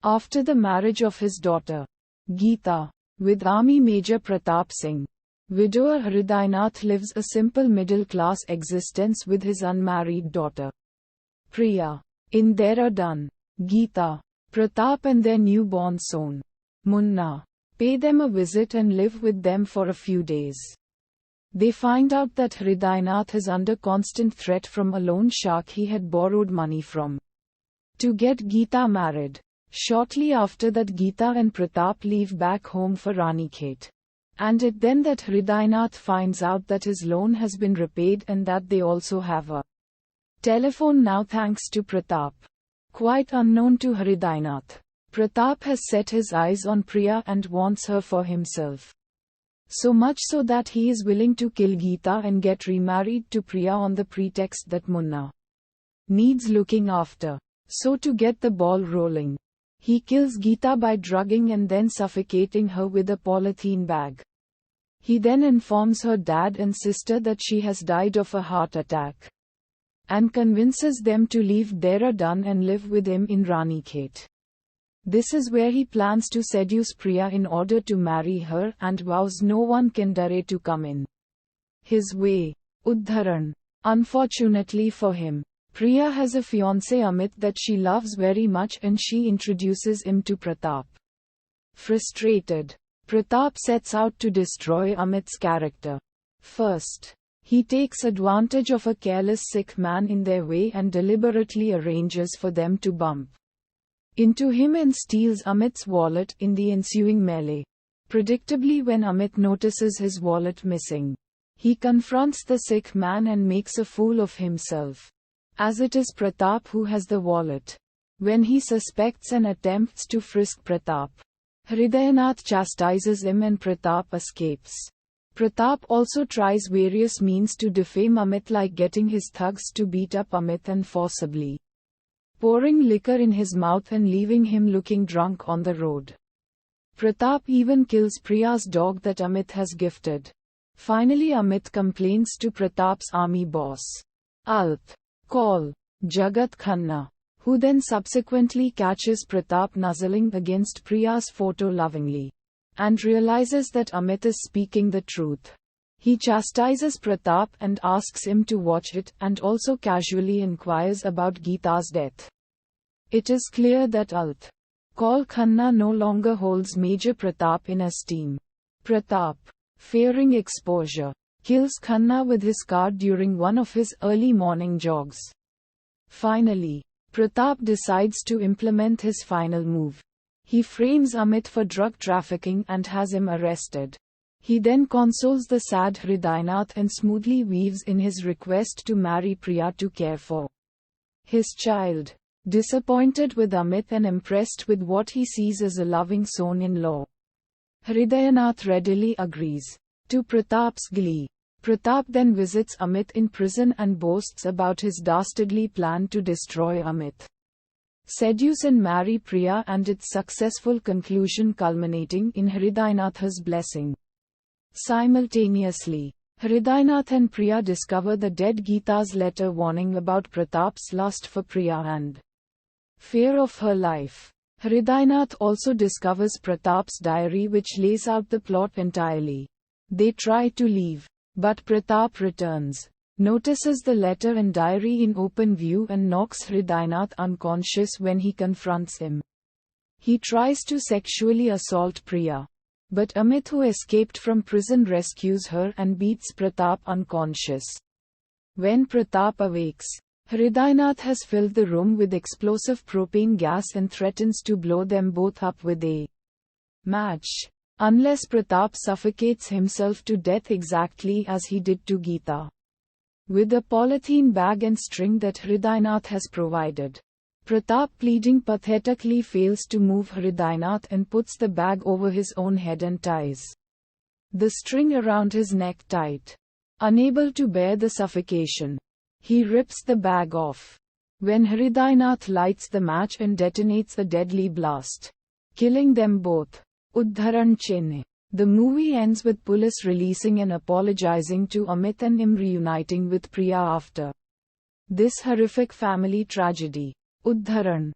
After the marriage of his daughter, Geeta, with Army Major Pratap Singh, widower Hridaynath lives a simple middle-class existence with his unmarried daughter, Priya. In Dehradun, Geeta, Pratap and their newborn son, Munna, pay them a visit and live with them for a few days. They find out that Hridaynath is under constant threat from a loan shark he had borrowed money from to get Geeta married. Shortly after that, Geeta and Pratap leave back home for Ranikhet. And it then that Hridaynath finds out that his loan has been repaid and that they also have a telephone now thanks to Pratap. Quite unknown to Hridaynath, Pratap has set his eyes on Priya and wants her for himself. So much so that he is willing to kill Geeta and get remarried to Priya on the pretext that Munna needs looking after. So to get the ball rolling, he kills Geeta by drugging and then suffocating her with a polythene bag. He then informs her dad and sister that she has died of a heart attack, and convinces them to leave Dehradun and live with him in Ranikhet. This is where he plans to seduce Priya in order to marry her and vows no one can dare to come in his way. Uddharan. Unfortunately for him, Priya has a fiancé Amit that she loves very much and she introduces him to Pratap. Frustrated, Pratap sets out to destroy Amit's character. First, he takes advantage of a careless sick man in their way and deliberately arranges for them to bump into him and steals Amit's wallet in the ensuing melee. Predictably, when Amit notices his wallet missing, he confronts the sick man and makes a fool of himself, as it is Pratap who has the wallet. When he suspects and attempts to frisk Pratap, Hridaynath chastises him and Pratap escapes. Pratap also tries various means to defame Amit, like getting his thugs to beat up Amit and forcibly pouring liquor in his mouth and leaving him looking drunk on the road. Pratap even kills Priya's dog that Amit has gifted. Finally, Amit complains to Pratap's army boss, Alt. Call. Jagat Khanna, who then subsequently catches Pratap nuzzling against Priya's photo lovingly, and realizes that Amit is speaking the truth. He chastises Pratap and asks him to watch it, and also casually inquires about Geeta's death. It is clear that Alt. Call Khanna no longer holds Major Pratap in esteem. Pratap, fearing exposure, kills Khanna with his car during one of his early morning jogs. Finally, Pratap decides to implement his final move. He frames Amit for drug trafficking and has him arrested. He then consoles the sad Hridaynath and smoothly weaves in his request to marry Priya to care for his child. Disappointed with Amit and impressed with what he sees as a loving son-in-law, Hridaynath readily agrees. To Pratap's glee, Pratap then visits Amit in prison and boasts about his dastardly plan to destroy Amit, seduce and marry Priya, and its successful conclusion culminating in Hridaynath's blessing. Simultaneously, Hridaynath and Priya discover the dead Geeta's letter warning about Pratap's lust for Priya and fear of her life. Hridaynath also discovers Pratap's diary, which lays out the plot entirely. They try to leave, but Pratap returns, notices the letter and diary in open view and knocks Hridaynath unconscious when he confronts him. He tries to sexually assault Priya, but Amit, who escaped from prison, rescues her and beats Pratap unconscious. When Pratap awakes, Hridaynath has filled the room with explosive propane gas and threatens to blow them both up with a match, unless Pratap suffocates himself to death exactly as he did to Geeta, with a polythene bag and string that Hridaynath has provided. Pratap, pleading pathetically, fails to move Hridaynath and puts the bag over his own head and ties the string around his neck tight. Unable to bear the suffocation, he rips the bag off. When Hridaynath lights the match and detonates a deadly blast, killing them both. Uddharan Chennai. The movie ends with police releasing and apologizing to Amit and him reuniting with Priya after this horrific family tragedy. Uddharan.